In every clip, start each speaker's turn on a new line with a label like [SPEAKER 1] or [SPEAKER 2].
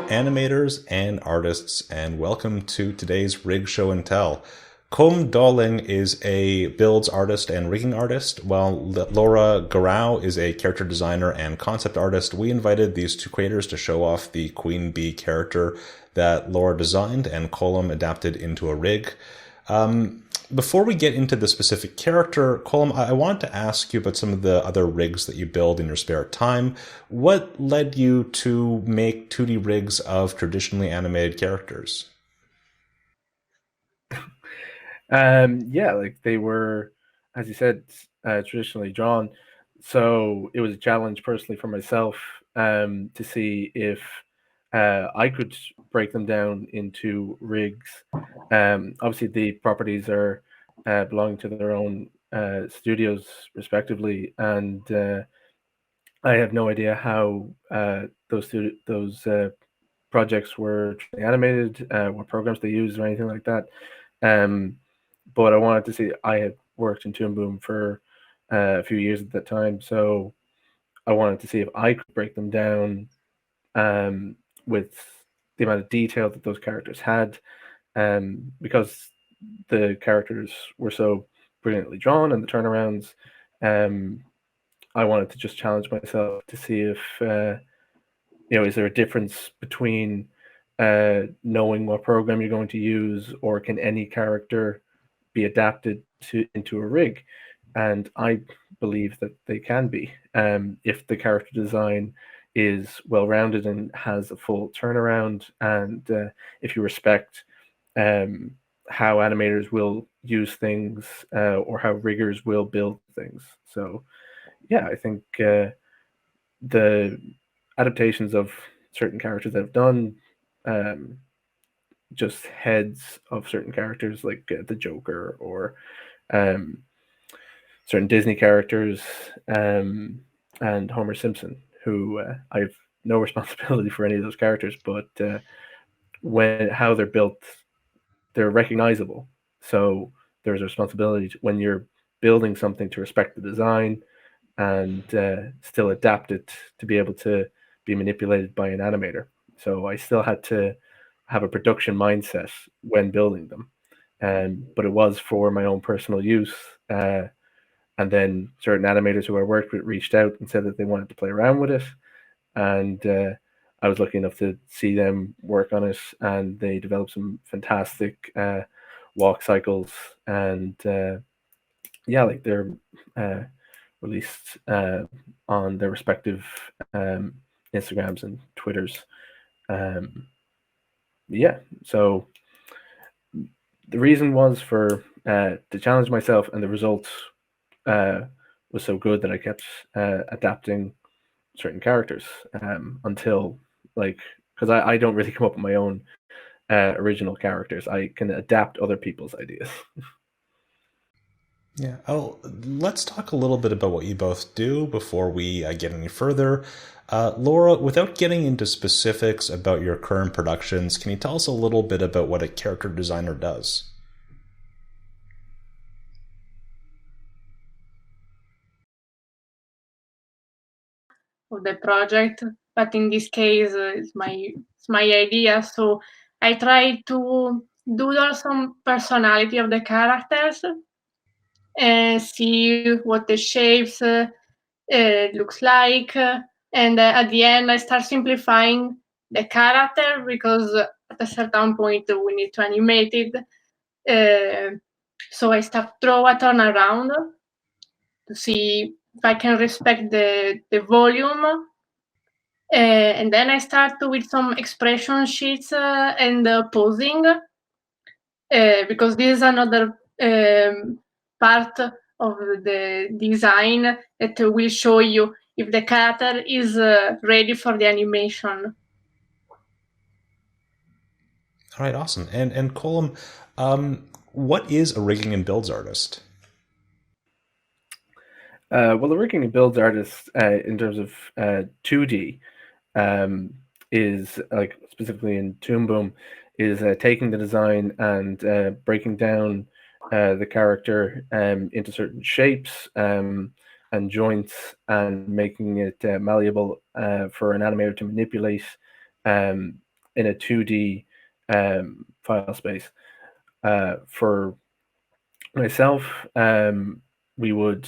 [SPEAKER 1] animators and artists, and welcome to today's Rig Show and Tell. Colm Dowling is a builds artist and rigging artist, while Laura Garau is a character designer and concept artist. We invited these two creators to show off the Queen Bee character that Laura designed and Colm adapted into a rig. Before we get into the specific character, Colm, I wanted to ask you about some of the other rigs that you build in your spare time. What led you to make 2D rigs of traditionally animated characters?
[SPEAKER 2] Yeah, like they were, as you said, traditionally drawn. So it was a challenge personally for myself to see if I could break them down into rigs. Obviously, the properties are belonging to their own studios respectively, and I have no idea how those projects were animated, what programs they used, or anything like that. Um, but I wanted to see. I had worked in Toon Boom for a few years at that time, so I wanted to see if I could break them down with the amount of detail that those characters had, because the characters were so brilliantly drawn and the turnarounds. Um, I wanted to just challenge myself to see if is there a difference between knowing what program you're going to use, or can any character be adapted into a rig? And I believe that they can be, if the character design is well rounded and has a full turnaround, and if you respect how animators will use things, or how riggers will build things. So yeah, I think the adaptations of certain characters that I've done, um, just heads of certain characters like the Joker, or um, certain Disney characters, and Homer Simpson, who I have no responsibility for any of those characters, but when how they're built, they're recognizable. So there's a responsibility when you're building something to respect the design and still adapt it to be able to be manipulated by an animator. So I still had to have a production mindset when building them, but it was for my own personal use. And then certain animators who I worked with reached out and said that they wanted to play around with it, and I was lucky enough to see them work on it, and they developed some fantastic walk cycles, and yeah, like they're uh, released on their respective Instagrams and Twitters. Um, yeah, so the reason was for to challenge myself, and the results uh, was so good that I kept adapting certain characters until, like, because I don't really come up with my own original characters. I can adapt other people's ideas.
[SPEAKER 1] Yeah. Oh, let's talk a little bit about what you both do before we get any further. Laura, without getting into specifics about your current productions, can you tell us a little bit about what a character designer does?
[SPEAKER 3] Of the project, but in this case, it's my idea. So I try to doodle some personality of the characters and see what the shapes looks like. And at the end, I start simplifying the character, because at a certain point we need to animate it. So I start draw a turnaround to see if I can respect the volume. And then I start with some expression sheets and posing, because this is another part of the design that will show you if the character is ready for the animation.
[SPEAKER 1] All right, awesome. And Colm, what is a rigging and builds artist?
[SPEAKER 2] Well, the rigging and builds artist, in terms of 2D, is, like, specifically in Toon Boom, is taking the design and breaking down the character into certain shapes and joints, and making it malleable for an animator to manipulate, in a 2D file space. For myself, we would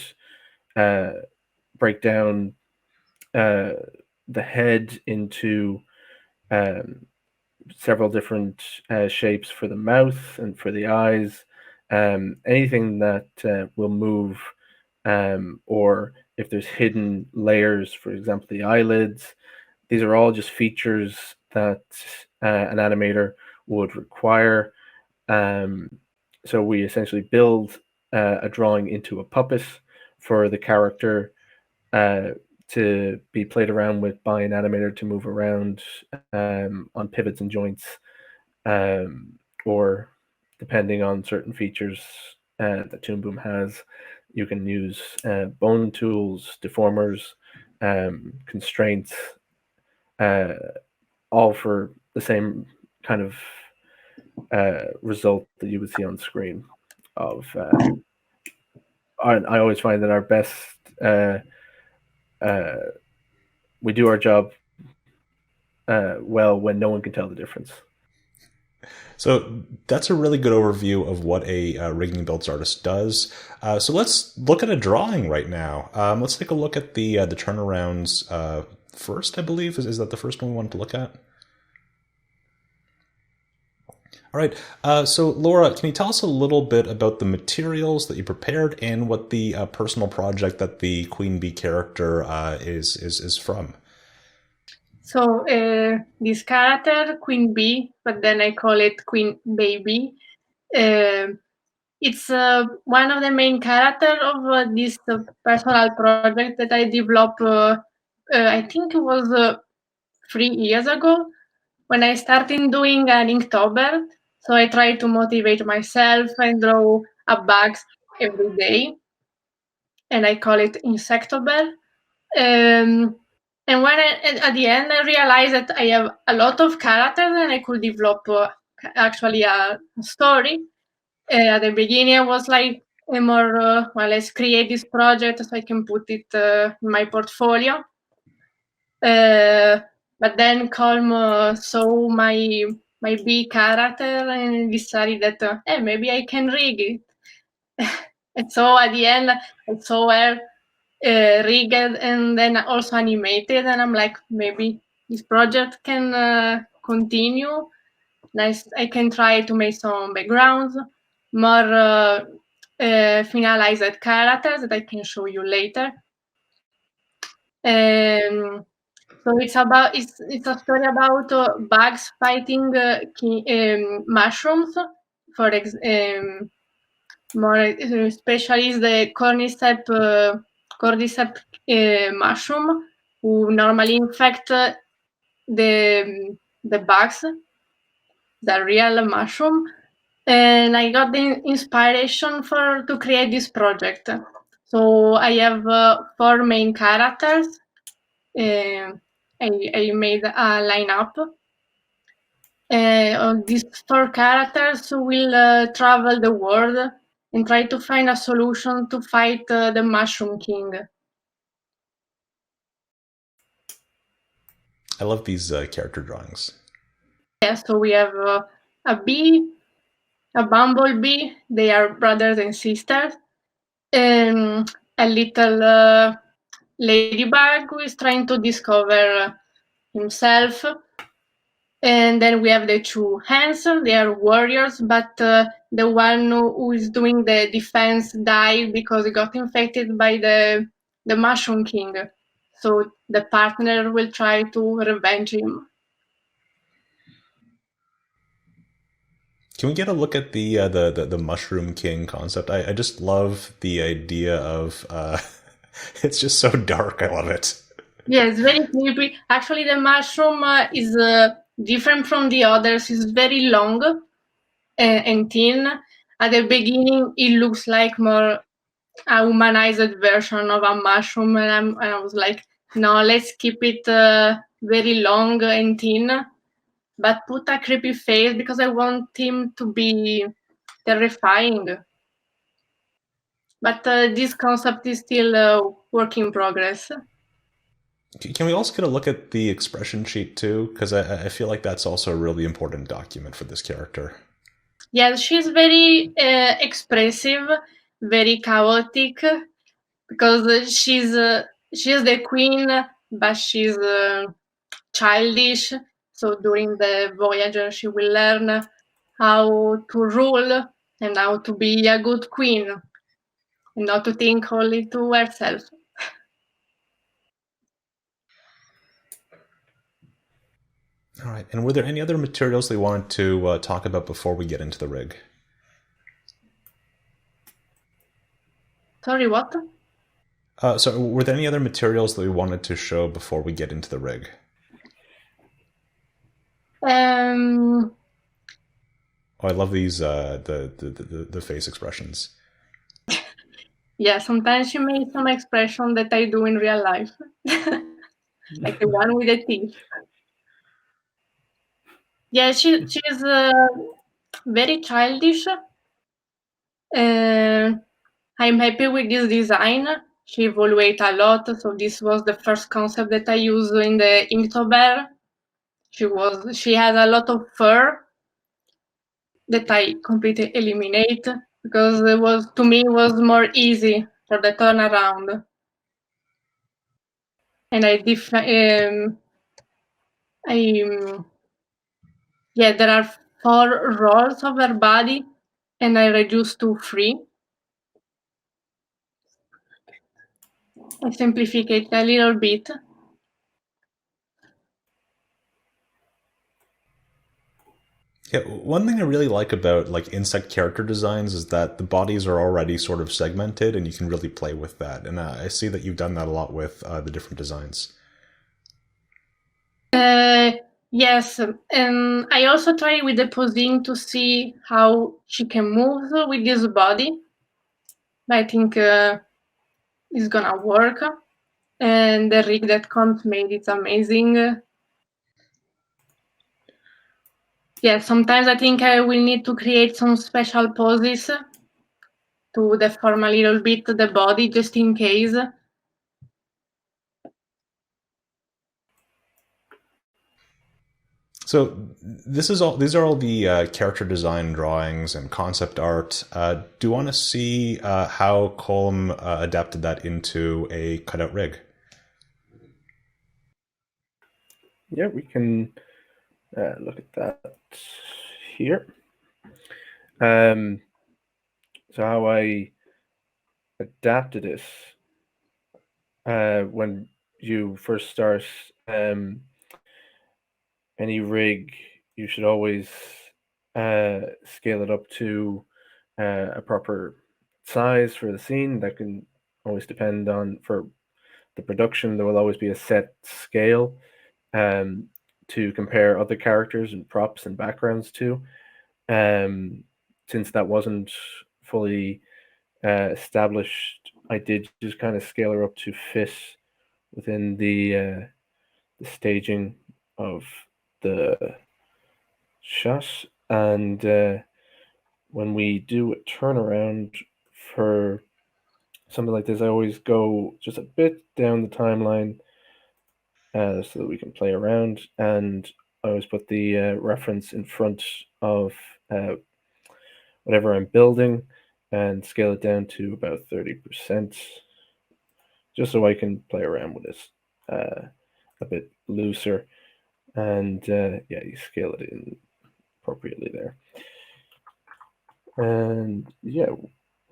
[SPEAKER 2] break down the head into several different shapes for the mouth and for the eyes. Anything that will move, or if there's hidden layers, for example, the eyelids. These are all just features that an animator would require. So we essentially build a drawing into a puppet for the character to be played around with by an animator to move around on pivots and joints, or depending on certain features that Toon Boom has, you can use bone tools, deformers, constraints, all for the same kind of result that you would see on screen. I always find that our best, we do our job well when no one can tell the difference.
[SPEAKER 1] So that's a really good overview of what a rigging builds artist does. So let's look at a drawing right now. Let's take a look at the turnarounds first, I believe. Is that the first one we wanted to look at? All right. So Laura, can you tell us a little bit about the materials that you prepared and what the personal project that the Queen Bee character is from?
[SPEAKER 3] So this character, Queen Bee, but then I call it Queen Baby. It's one of the main characters of this personal project that I developed. I think it was 3 years ago when I started doing an Inktober. So I try to motivate myself and draw a bugs every day, and I call it Insectober. And when at the end I realized that I have a lot of characters and I could develop actually a story. At the beginning I was like more, well, let's create this project so I can put it in my portfolio. But then Colm saw my big character and decided that hey, maybe I can rig it. And so at the end I saw her rigged and then also animated, and I'm like, maybe this project can continue. Nice, I can try to make some backgrounds, more finalized characters that I can show you later. So it's a story about bugs fighting mushrooms. More especially is the cordyceps mushroom, who normally infect the bugs, the real mushroom. And I got the inspiration to create this project. So I have 4 main characters. I made a lineup. These 4 characters will travel the world and try to find a solution to fight the Mushroom King.
[SPEAKER 1] I love these character drawings.
[SPEAKER 3] Yeah, so we have a bee, a bumblebee. They are brothers and sisters. And a little ladybug who is trying to discover himself. And then we have the 2 hens. They are warriors, but the one who is doing the defense died because he got infected by the Mushroom King. So the partner will try to revenge him.
[SPEAKER 1] Can we get a look at the Mushroom King concept? I just love the idea of it's just so dark. I love it.
[SPEAKER 3] Yeah, it's very creepy. Actually, the mushroom is different from the others. It's very long and thin. At the beginning, it looks like more a humanized version of a mushroom, and I was like, no, let's keep it very long and thin, but put a creepy face because I want him to be terrifying. But this concept is still work in progress.
[SPEAKER 1] Can we also get a look at the expression sheet too? Because I feel like that's also a really important document for this character.
[SPEAKER 3] Yeah, she's very expressive, very chaotic, because she's the queen, but she's childish. So during the voyage, she will learn how to rule and how to be a good queen, and not to think only to herself.
[SPEAKER 1] All right. And were there any other materials they wanted to talk about before we get into the rig?
[SPEAKER 3] Sorry, what?
[SPEAKER 1] So were there any other materials that we wanted to show before we get into the rig? Oh, I love these the face expressions.
[SPEAKER 3] Yeah, sometimes she makes some expression that I do in real life, like the one with the teeth. Yeah, she's very childish. I'm happy with this design. She evaluated a lot, so this was the first concept that I used in the Inktober. She has a lot of fur that I completely eliminate because it was more easy for the turnaround. And there are 4 rolls of her body, and I reduced to 3. I simplified it a little bit.
[SPEAKER 1] Yeah, one thing I really like about like insect character designs is that the bodies are already sort of segmented, and you can really play with that. And I see that you've done that a lot with the different designs.
[SPEAKER 3] Yes, and I also try with the posing to see how she can move with this body. I think it's gonna work. And the rig that Colm made is amazing. Yeah, sometimes I think I will need to create some special poses to deform a little bit the body just in case.
[SPEAKER 1] So these are all the character design drawings and concept art. Do you want to see how Colm adapted that into a cutout rig?
[SPEAKER 2] Yeah, we can look at that here. So how I adapted this when you first start any rig, you should always scale it up to a proper size for the scene. That can always depend on, for the production, there will always be a set scale to compare other characters and props and backgrounds to. Since that wasn't fully established, I did just kind of scale her up to fit within the staging of the shot. And when we do a turnaround for something like this, I always go just a bit down the timeline so that we can play around. And I always put the reference in front of whatever I'm building and scale it down to about 30%, just so I can play around with this a bit looser. And yeah, you scale it in appropriately there. And yeah,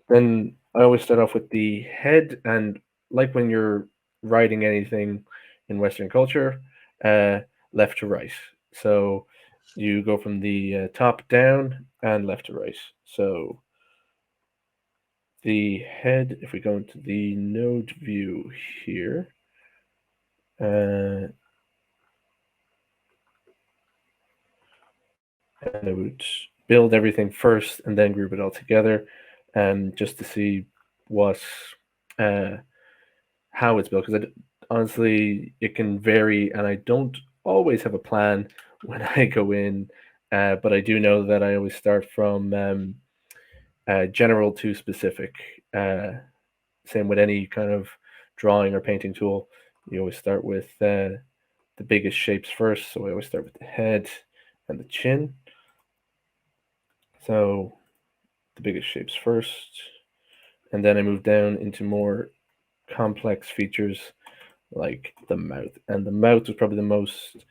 [SPEAKER 2] then I always start off with the head, and like when you're writing anything in Western culture, left to right. So you go from the top down and left to right. So the head, if we go into the node view here, and I would build everything first and then group it all together, and just to see what how it's built, because honestly it can vary, and I don't always have a plan when I go in, but I do know that I always start from general to specific. Same with any kind of drawing or painting tool. You always start with the biggest shapes first, so I always start with the head and the chin. So the biggest shapes first, and then I move down into more complex features like the mouth. And the mouth is probably the most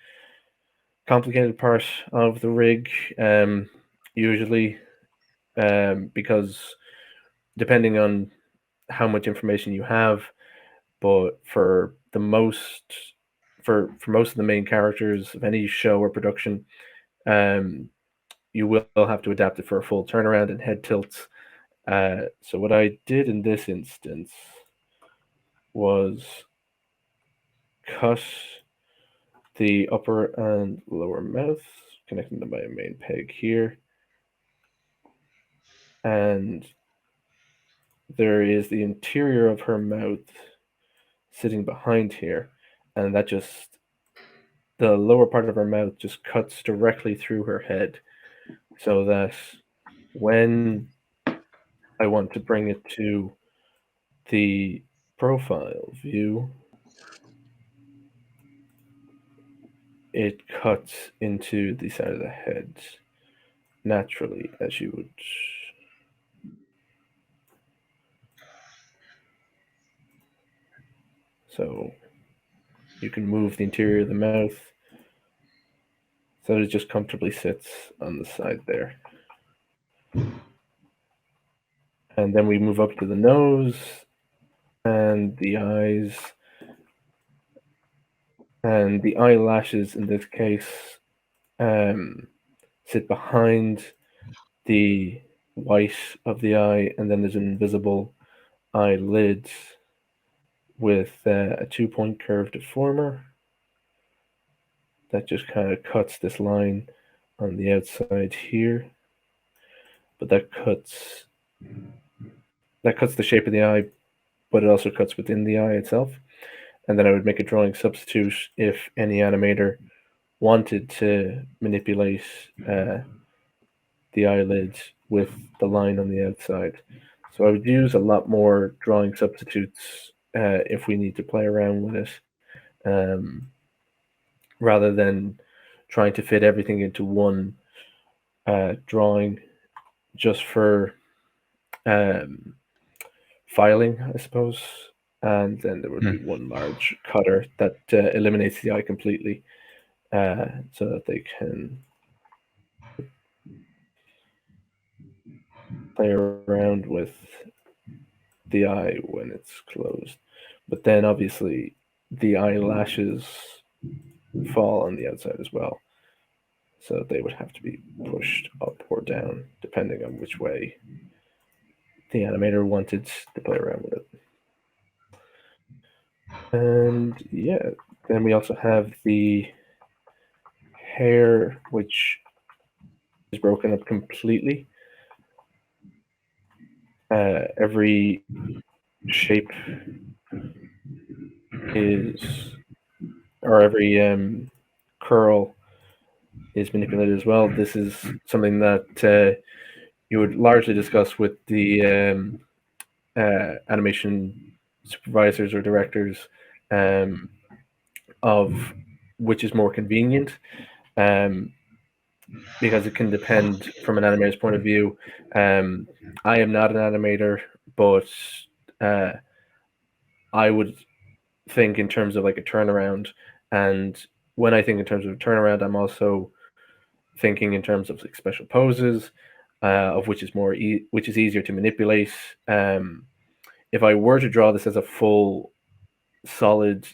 [SPEAKER 2] complicated part of the rig, usually, because depending on how much information you have, but for most of the main characters of any show or production, you will have to adapt it for a full turnaround and head tilts. So what I did in this instance was cut the upper and lower mouth, connecting them by a main peg here. And there is the interior of her mouth sitting behind here, and the lower part of her mouth just cuts directly through her head, so that when I want to bring it to the profile view, it cuts into the side of the head naturally, as you would. So you can move the interior of the mouth so that it just comfortably sits on the side there. And then we move up to the nose and the eyes. And the eyelashes in this case sit behind the white of the eye, and then there's an invisible eyelid with a 2-point curve deformer that just kind of cuts this line on the outside here. But that cuts the shape of the eye, but it also cuts within the eye itself. And then I would make a drawing substitute if any animator wanted to manipulate the eyelid with the line on the outside. So I would use a lot more drawing substitutes if we need to play around with it, rather than trying to fit everything into one drawing just for filing, I suppose. And then there would be one large cutter that eliminates the eye completely, so that they can play around with the eye when it's closed. But then obviously the eyelashes fall on the outside as well, so they would have to be pushed up or down depending on which way the animator wanted to play around with it. And yeah, then we also have the hair, which is broken up completely. Every shape is, or every curl is manipulated as well. This is something that you would largely discuss with the animation supervisors or directors, of which is more convenient, because it can depend from an animator's point of view. I am not an animator, but I would think in terms of like a turnaround, and when I think in terms of a turnaround, I'm also thinking in terms of like special poses, of which is which is easier to manipulate. If I were to draw this as a full solid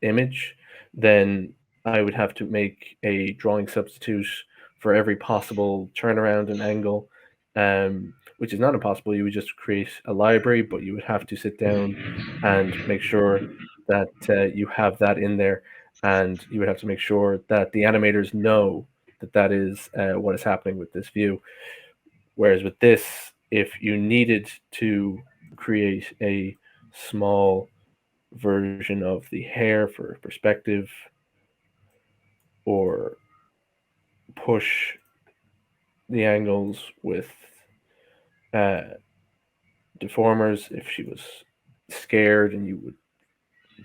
[SPEAKER 2] image, then I would have to make a drawing substitute for every possible turnaround and angle, which is not impossible. You would just create a library, but you would have to sit down and make sure that you have that in there, and you would have to make sure that the animators know that that is what is happening with this view. Whereas with this, if you needed to create a small version of the hair for perspective, or push the angles with deformers if she was scared and you would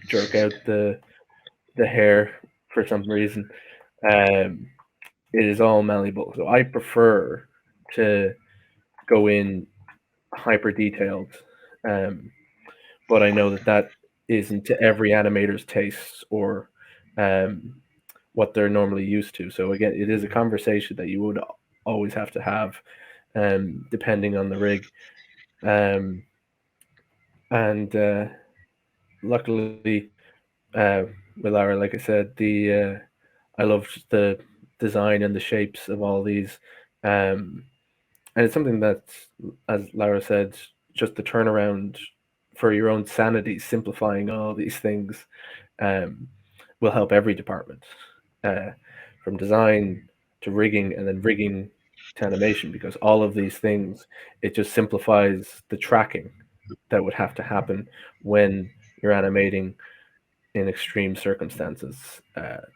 [SPEAKER 2] jerk out the hair for some reason. It is all malleable. So I prefer to go in hyper detailed, um, but I know that that isn't to every animator's tastes or um, what they're normally used to. So again, it is a conversation that you would always have to have, depending on the rig. Um, and luckily, uh, with Lara, like I said, the I loved the design and the shapes of all these. Um, and it's something that, as Lara said, just the turnaround for your own sanity, simplifying all these things, um, will help every department, uh, from design to rigging, and then rigging to animation, because all of these things, it just simplifies the tracking that would have to happen when you're animating in extreme circumstances.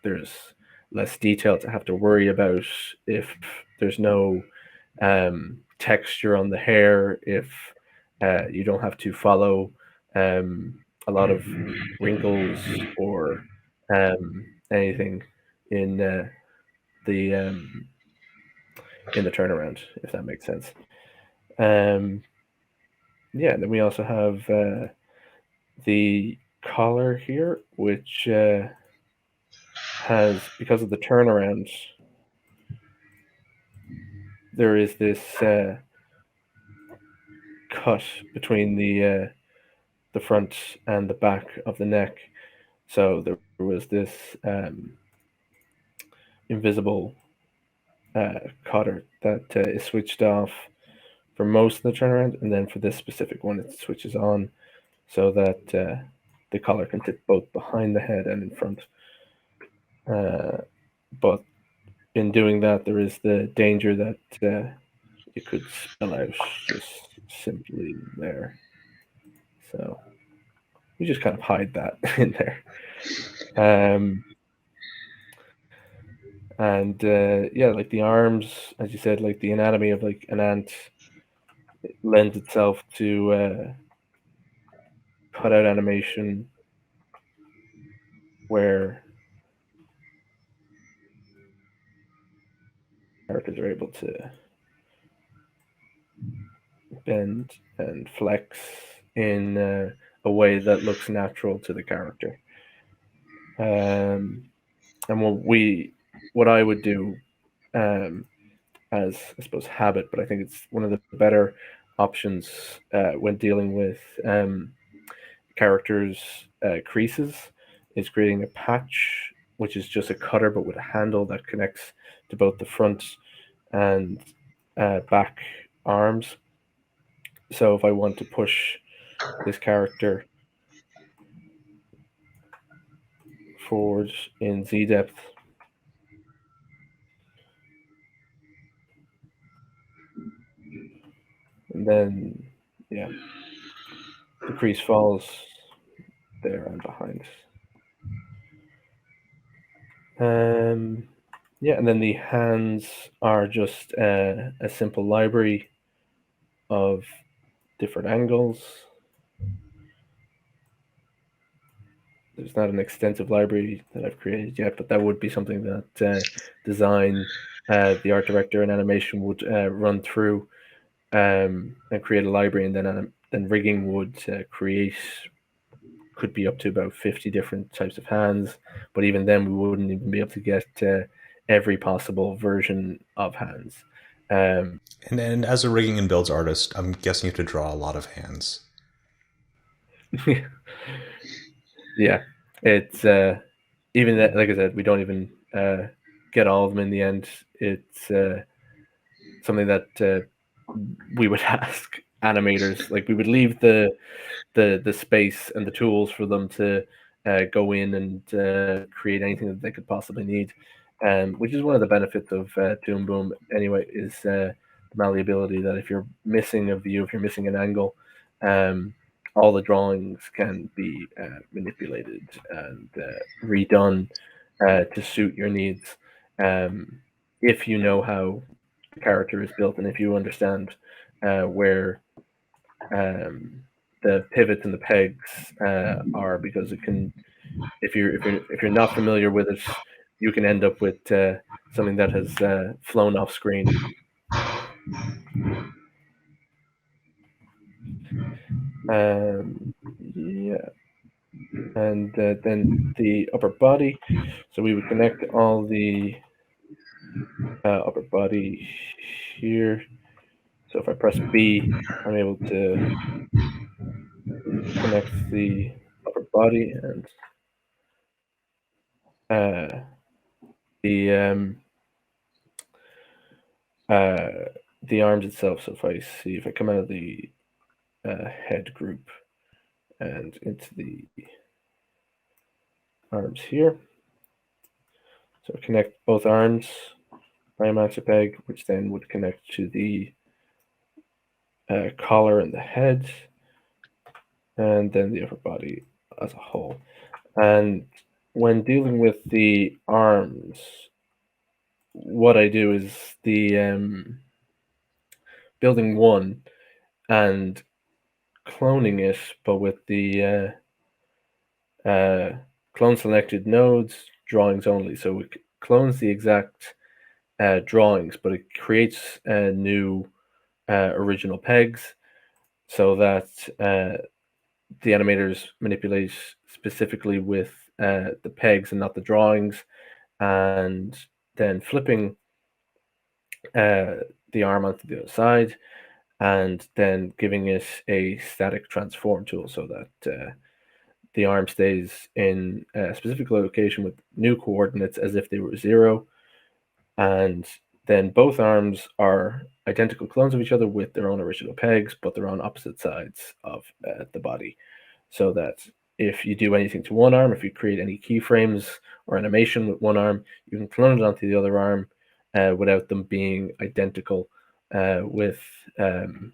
[SPEAKER 2] There's less detail to have to worry about if there's no texture on the hair, if you don't have to follow a lot of wrinkles or anything in the um, in the turnaround, if that makes sense. Um, yeah, and then we also have the collar here, which has, because of the turnaround, there is this cut between the front and the back of the neck. So there was this invisible cutter that is switched off for most of the turnaround, and then for this specific one, it switches on so that the collar can sit both behind the head and in front. But in doing that, there is the danger that it could spill out just simply there. So we just kind of hide that in there. And yeah, like the arms, as you said, like the anatomy of like an ant, it lends itself to cutout animation where characters are able to bend and flex in a way that looks natural to the character. And what I would do, as I suppose habit, but I think it's one of the better options when dealing with characters' creases, is creating a patch, which is just a cutter but with a handle that connects to both the front and back arms. So if I want to push this character forward in Z depth, and then yeah, the crease falls there and behind. Yeah, and then the hands are just a simple library of different angles. There's not an extensive library that I've created yet, but that would be something that design, the art director, and animation would run through and create a library, and then rigging would create, could be up to about 50 different types of hands, but even then we wouldn't even be able to get every possible version of hands.
[SPEAKER 1] And as a rigging and builds artist, I'm guessing you have to draw a lot of hands.
[SPEAKER 2] Yeah, it's even that, like I said, we don't even get all of them in the end. It's something that we would ask animators. Like we would leave the space and the tools for them to go in and create anything that they could possibly need. Which is one of the benefits of Toon Boom anyway, is the malleability, that if you're missing a view, if you're missing an angle, all the drawings can be manipulated and redone to suit your needs. If you know how the character is built, and if you understand where the pivots and the pegs are, because it can, if you're not familiar with it, you can end up with something that has flown off screen. Yeah, and then the upper body. So we would connect all the upper body here. So if I press B, I'm able to connect the upper body and the the arms itself. So if I come out of the head group and into the arms here, so connect both arms by a master peg, which then would connect to the collar and the head, and then the upper body as a whole. And when dealing with the arms, what I do is the building one and cloning it, but with the clone selected nodes, drawings only. So it clones the exact drawings, but it creates new original pegs so that the animators manipulate specifically with the pegs and not the drawings, and then flipping the arm onto the other side, and then giving it a static transform tool so that the arm stays in a specific location with new coordinates as if they were 0. And then both arms are identical clones of each other with their own original pegs, but they're on opposite sides of the body. So that if you do anything to one arm, if you create any keyframes or animation with one arm, you can clone it onto the other arm without them being identical with in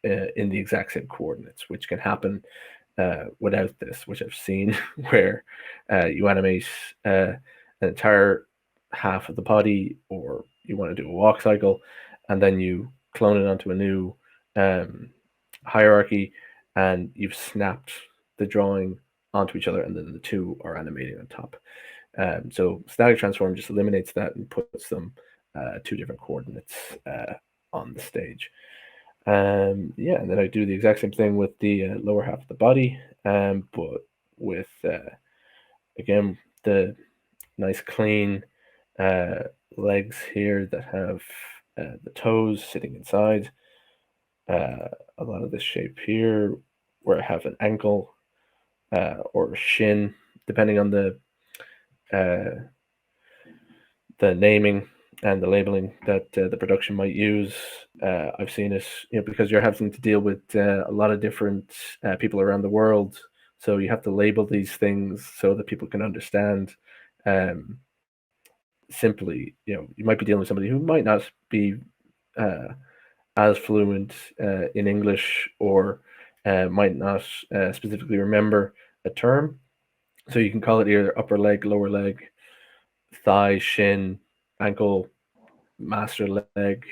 [SPEAKER 2] the exact same coordinates, which can happen without this, which I've seen where you animate an entire half of the body, or you want to do a walk cycle, and then you clone it onto a new hierarchy, and you've snapped the drawing onto each other, and then the two are animating on top. So static transform just eliminates that and puts them two different coordinates on the stage. Yeah, and then I do the exact same thing with the lower half of the body, but with again the nice clean legs here that have the toes sitting inside. A lot of this shape here, where I have an ankle or a shin, depending on the naming and the labeling that the production might use. I've seen it, because you're having to deal with a lot of different people around the world, so you have to label these things so that people can understand. Simply, you might be dealing with somebody who might not be as fluent in English, or might not specifically remember a term. So you can call it either upper leg, lower leg, thigh, shin, ankle, master leg,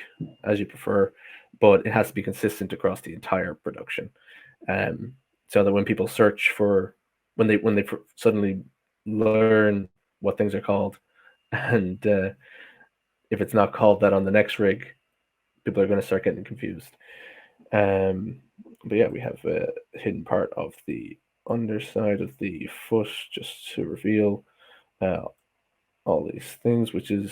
[SPEAKER 2] as you prefer, but it has to be consistent across the entire production, so that when people search for, when they suddenly learn what things are called, and if it's not called that on the next rig, people are going to start getting confused. But yeah, we have a hidden part of the underside of the foot just to reveal all these things, which is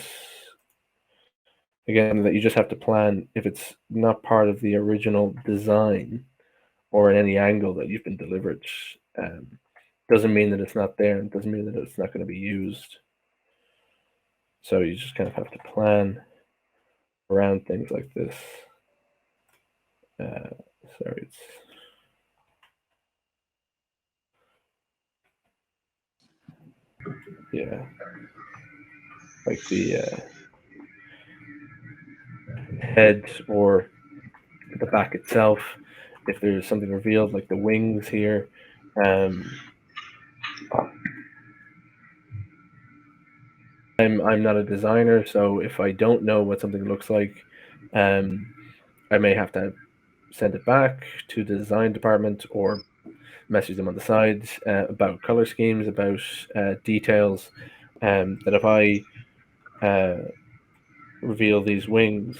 [SPEAKER 2] again that you just have to plan. If it's not part of the original design or at any angle that you've been delivered, doesn't mean that it's not there, and doesn't mean that it's not going to be used. So you just kind of have to plan around things like this. Sorry, it's like the head or the back itself. If there's something revealed, like the wings here, I'm not a designer, so if I don't know what something looks like, I may have to send it back to the design department or message them on the side about color schemes, about details. That if I reveal these wings,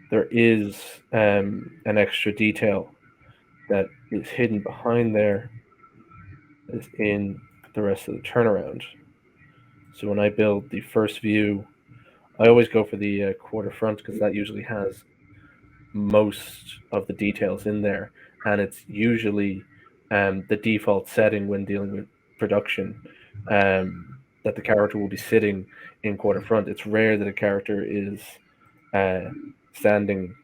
[SPEAKER 2] there is an extra detail that is hidden behind there, is in the rest of the turnaround. So when I build the first view, I always go for the quarter front because that usually has most of the details in there, and it's usually the default setting when dealing with production, that the character will be sitting in quarter front. It's rare that a character is uh, standing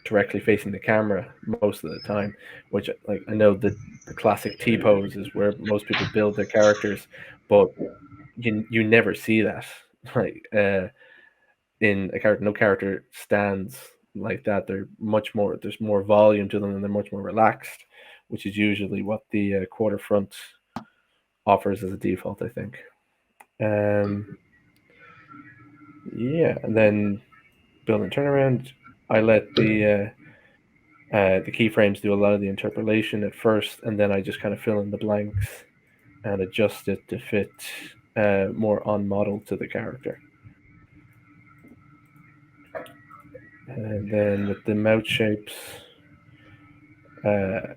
[SPEAKER 2] directly facing the camera most of the time, which, like, I know that the classic T pose is where most people build their characters, but you never see that. Like in a character, no character stands like that. They're much more. There's more volume to them, and they're much more relaxed, which is usually what the quarter front offers as a default, I think. Yeah, and then building turnaround, I let the keyframes do a lot of the interpolation at first, and then I just kind of fill in the blanks and adjust it to fit more on model to the character. And then with the mouth shapes, I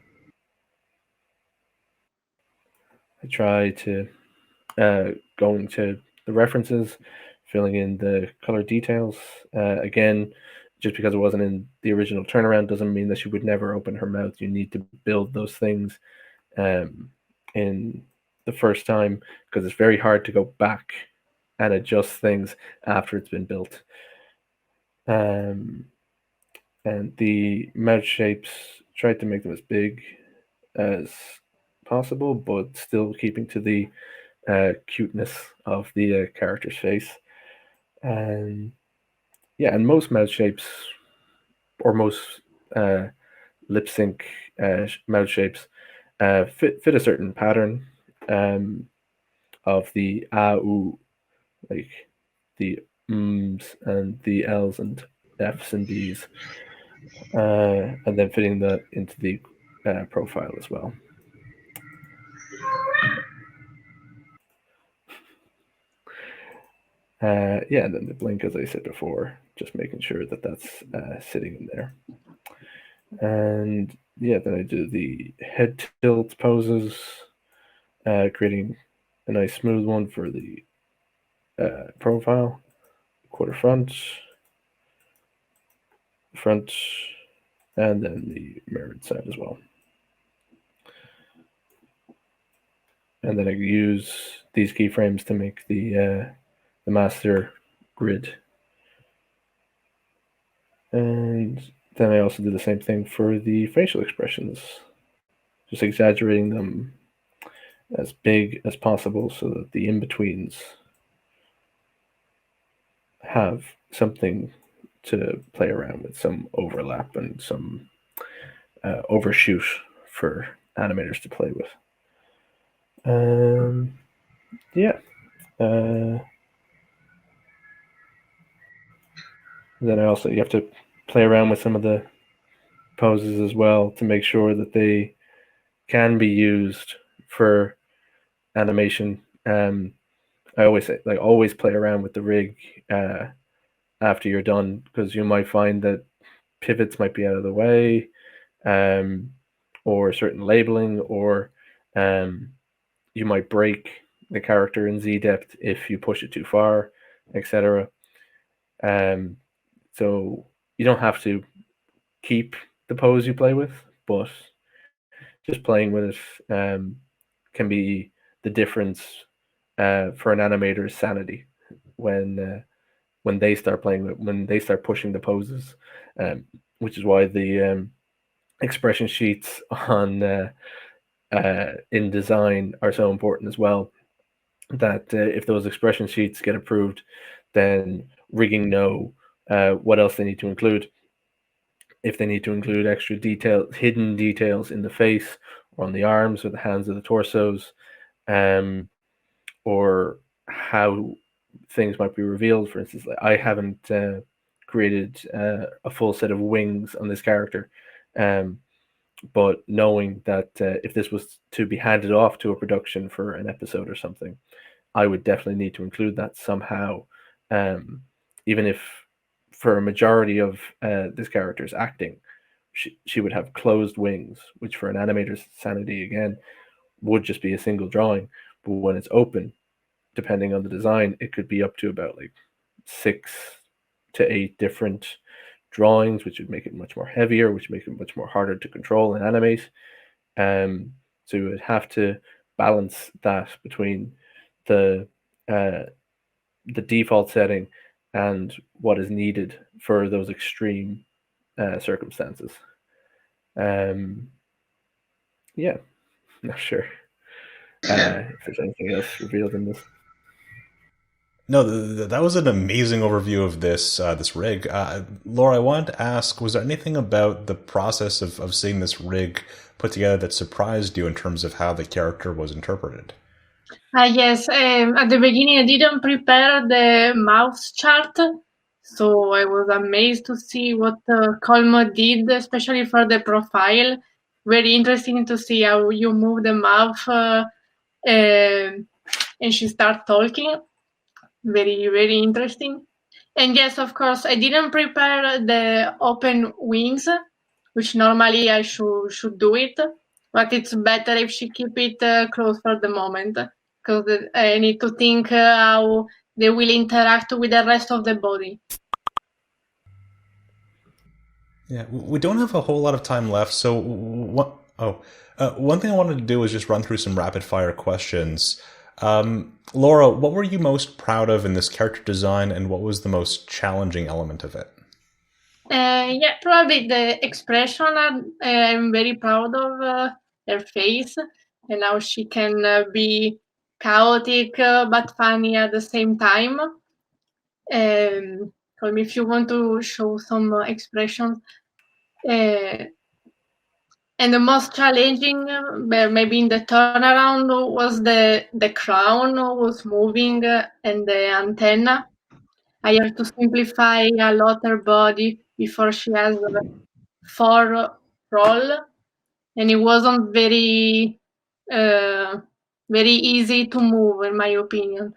[SPEAKER 2] try to go into the references, filling in the color details. Again, just because it wasn't in the original turnaround doesn't mean that she would never open her mouth. You need to build those things in the first time, because it's very hard to go back and adjust things after it's been built. And the mouth shapes, tried to make them as big as possible, but still keeping to the cuteness of the character's face. And yeah, and most mouth shapes, or most lip sync mouth shapes, fit a certain pattern of the ah ooh, like the ums and the L's and F's and B's, and then fitting that into the profile as well. Yeah, and then the blink, as I said before, just making sure that that's sitting in there. And yeah, then I do the head tilt poses, creating a nice smooth one for the profile, quarter front, and then the mirrored side as well. And then I use these keyframes to make the master grid. And then I also do the same thing for the facial expressions, just exaggerating them as big as possible so that the in-betweens have something to play around with, some overlap and some overshoot for animators to play with. Yeah. Then you have to play around with some of the poses as well to make sure that they can be used for animation. I always say, like, always play around with the rig after you're done, because you might find that pivots might be out of the way, or certain labeling, or you might break the character in Z depth if you push it too far, etc. So you don't have to keep the pose you play with, but just playing with it can be the difference for an animator's sanity when they start playing with, when they start pushing the poses, which is why the expression sheets on in design are so important as well. That if those expression sheets get approved, then rigging know what else they need to include. If they need to include extra hidden details in the face or on the arms or the hands or the torsos, or how things might be revealed. For instance, like, I haven't created a full set of wings on this character, But knowing that if this was to be handed off to a production for an episode or something, I would definitely need to include that somehow. Even if for a majority of this character's acting, she would have closed wings, which for an animator's sanity, again, would just be a single drawing. But when it's open, depending on the design, it could be up to about like 6 to 8 different drawings, which would make it much more heavier, which make it much more harder to control and animate. So you would have to balance that between the default setting and what is needed for those extreme circumstances. Yeah, not sure if there's anything else revealed in this.
[SPEAKER 1] No, that was an amazing overview of this rig. Laura, I wanted to ask, was there anything about the process of seeing this rig put together that surprised you in terms of how the character was interpreted?
[SPEAKER 3] Yes, at the beginning I didn't prepare the mouse chart, so I was amazed to see what Colm did, especially for the profile. Very interesting to see how you move the mouth and she start talking. Very, very interesting. And yes, of course, I didn't prepare the open wings, which normally I should do it, but it's better if she keep it closed for the moment, because I need to think how they will interact with the rest of the body.
[SPEAKER 1] Yeah, we don't have a whole lot of time left, so one thing I wanted to do was just run through some rapid fire questions. Laura, what were you most proud of in this character design, and what was the most challenging element of it?
[SPEAKER 3] Yeah, probably the expression. I'm very proud of her face and how she can be chaotic but funny at the same time. Colm, if you want to show some expressions. And the most challenging, maybe in the turnaround, was the crown was moving and the antenna. I have to simplify a lot her body before she has a 4 roll, and it wasn't uh, very easy to move, in my opinion.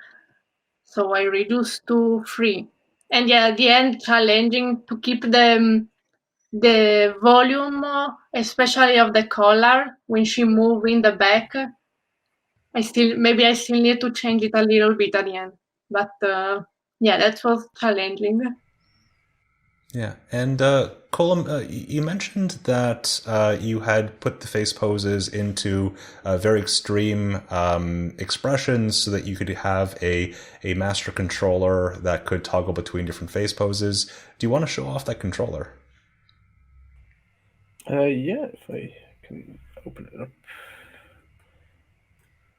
[SPEAKER 3] So I reduced to 3. And yeah, at the end, challenging to keep the volume, especially of the collar, when she moved in the back. I still need to change it a little bit at the end, but yeah, that was challenging.
[SPEAKER 1] Yeah, and Colm, you mentioned that you had put the face poses into very extreme expressions so that you could have a master controller that could toggle between different face poses. Do you want to show off that controller?
[SPEAKER 2] Yeah, if I can open it up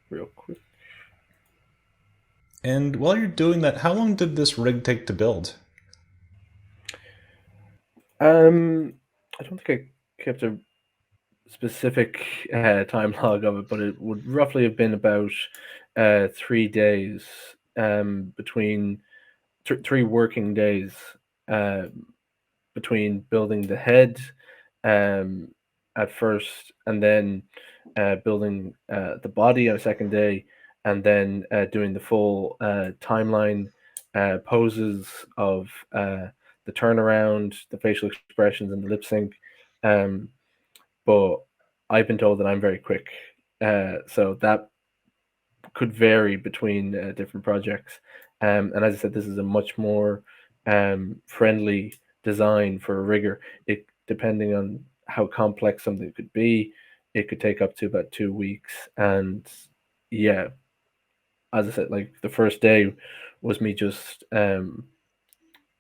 [SPEAKER 2] real quick.
[SPEAKER 1] And while you're doing that, how long did this rig take to build?
[SPEAKER 2] I don't think I kept a specific time log of it, but it would roughly have been about 3 days, between 3 working days, between building the head at first, and then building the body on a second day, and then doing the full timeline poses of the turnaround, the facial expressions, and the lip sync. But I've been told that I'm very quick, so that could vary between different projects. And as I said, this is a much more friendly design for a rigger. It, depending on how complex something could be, it could take up to about 2 weeks. And yeah, as I said, like the first day was me just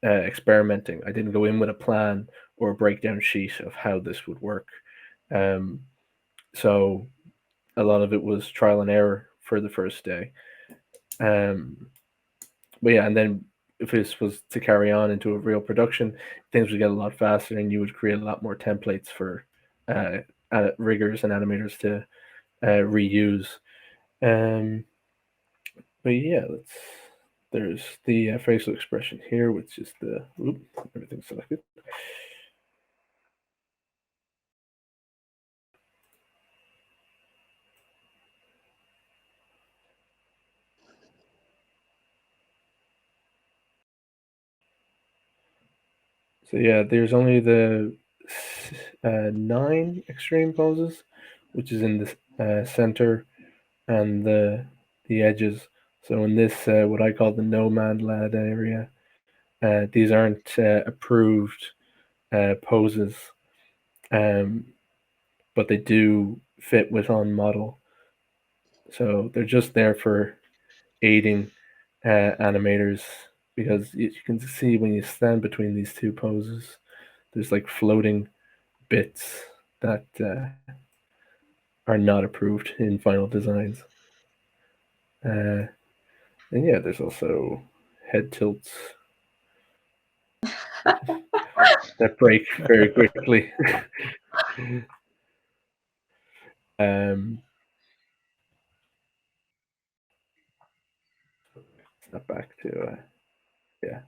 [SPEAKER 2] experimenting. I didn't go in with a plan or a breakdown sheet of how this would work. So a lot of it was trial and error for the first day. But yeah, and then if this was to carry on into a real production, things would get a lot faster, and you would create a lot more templates for riggers and animators to reuse. But yeah, there's the facial expression here, which is everything's selected. So yeah, there's only the 9 extreme poses, which is in the center and the edges. So in this, what I call the no man land area, these aren't approved poses, um, but they do fit with on model. So they're just there for aiding animators, because you can see when you stand between these two poses, there's like floating bits that are not approved in final designs. And yeah, there's also head tilts that break very quickly. um, Step back to yeah.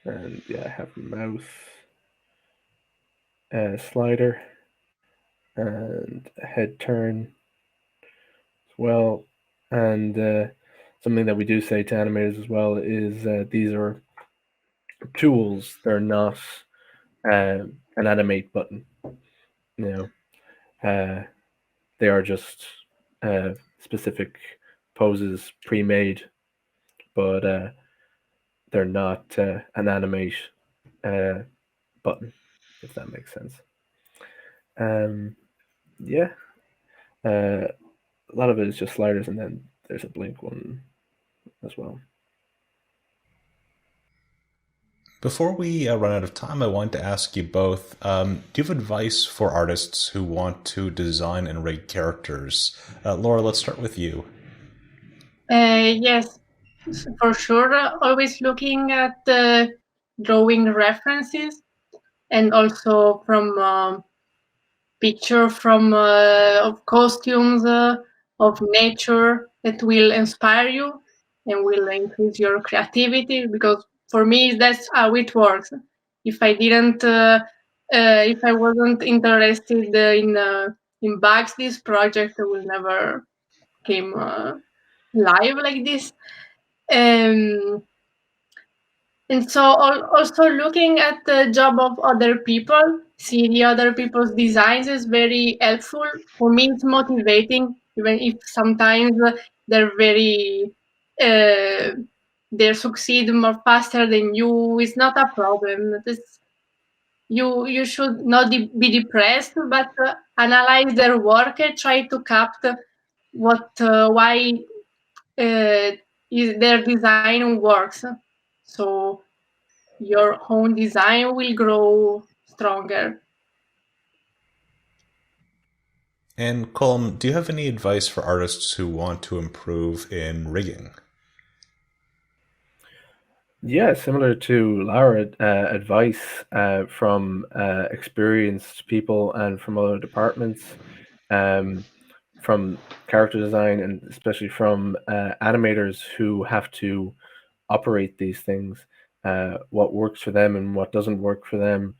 [SPEAKER 2] And yeah, I have mouse slider and head turn as well. And something that we do say to animators as well is these are tools. They're not an animate button. You know, they are just specific poses pre-made, but they're not an animate uh, button, if that makes sense. Yeah, a lot of it is just sliders, and then there's a blink one as well.
[SPEAKER 1] Before we run out of time, I want to ask you both, do you have advice for artists who want to design and rig characters? Laura, let's start with you.
[SPEAKER 3] Yes, for sure. Always looking at the drawing references, and also from picture from of costumes, of nature, that will inspire you and will increase your creativity, because for me that's how it works. If I didn't if I wasn't interested in bugs, this project will never came live like this. um, and so also looking at the job of other people, see the other people's designs is very helpful. For me, it's motivating, even if sometimes they're very, uh, they succeed more faster than you. It's not a problem. You should not be depressed, but analyze their work and try to capture why their design works. So your own design will grow stronger.
[SPEAKER 1] And Colm, do you have any advice for artists who want to improve in rigging?
[SPEAKER 2] Yeah, similar to Lara, advice from experienced people and from other departments, um, from character design, and especially from animators who have to operate these things, what works for them and what doesn't work for them,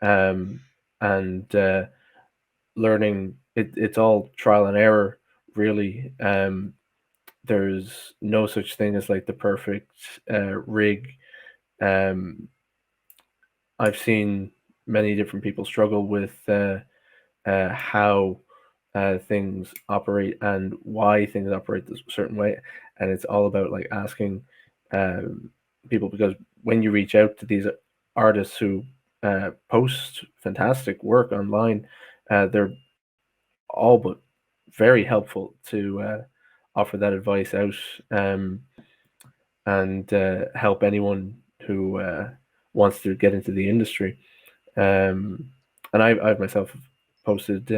[SPEAKER 2] um, and learning. It's all trial and error, really. There's no such thing as like the perfect rig. um, I've seen many different people struggle with how things operate and why things operate this certain way, and it's all about like asking people, because when you reach out to these artists who post fantastic work online, they're all but very helpful to offer that advice out, and help anyone who wants to get into the industry. And I've myself posted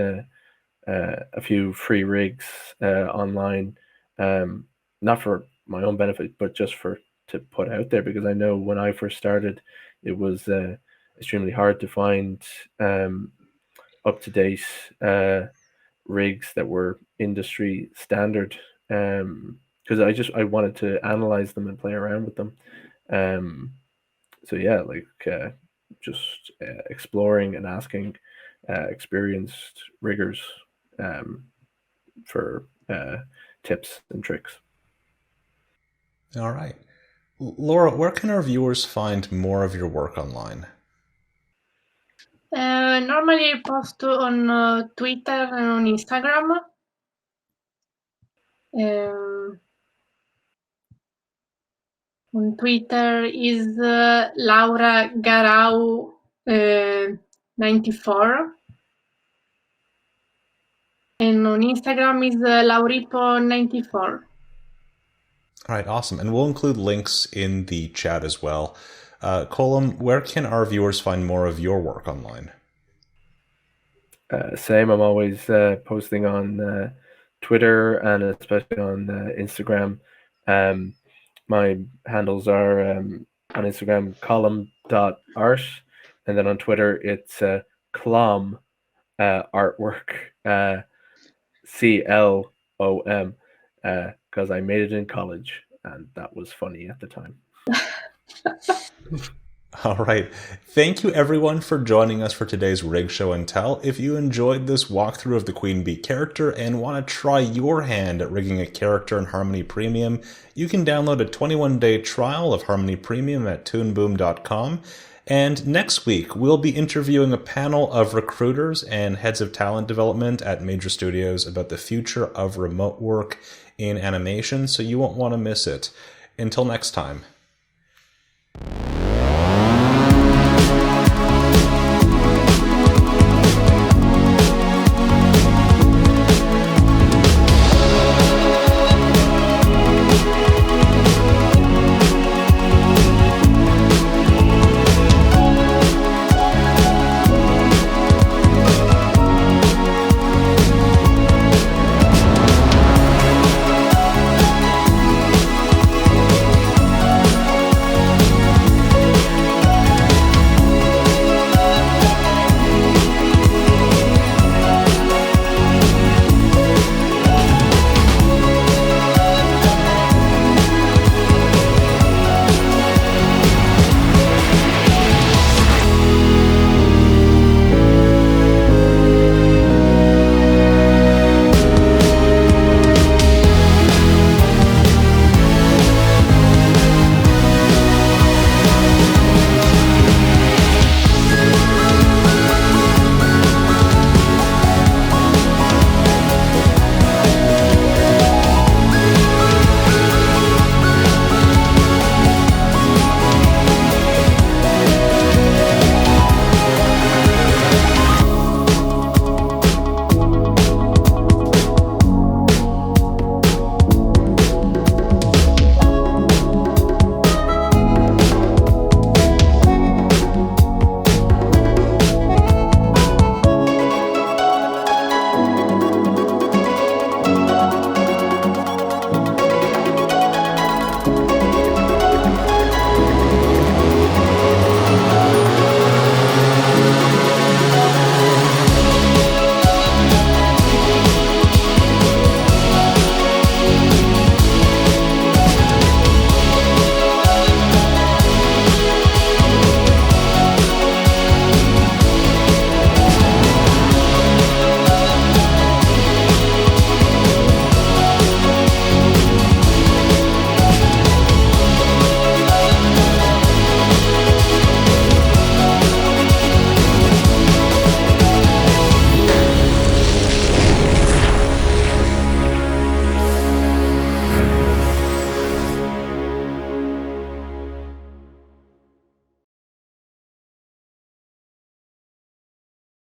[SPEAKER 2] a few free rigs online, not for my own benefit, but just for to put out there, because I know when I first started, it was extremely hard to find up to date rigs that were industry standard. Because I wanted to analyze them and play around with them. So yeah, like just exploring and asking experienced riggers for tips and tricks.
[SPEAKER 1] All right. Laura, where can our viewers find more of your work online?
[SPEAKER 3] Normally I post on Twitter and on Instagram. On Twitter is Laura Garau 94. And on Instagram is Lauripo94.
[SPEAKER 1] All right, awesome. And we'll include links in the chat as well. Colm, where can our viewers find more of your work online?
[SPEAKER 2] Same. I'm always posting on Twitter and especially on Instagram. My handles are on Instagram, colm.art, and then on Twitter, it's Clom artwork, CLOM, because I made it in college, and that was funny at the time.
[SPEAKER 1] All right. Thank you, everyone, for joining us for today's Rig Show and Tell. If you enjoyed this walkthrough of the Queen Bee character and want to try your hand at rigging a character in Harmony Premium, you can download a 21-day trial of Harmony Premium at toonboom.com. And next week, we'll be interviewing a panel of recruiters and heads of talent development at major studios about the future of remote work in animation, so you won't want to miss it. Until next time.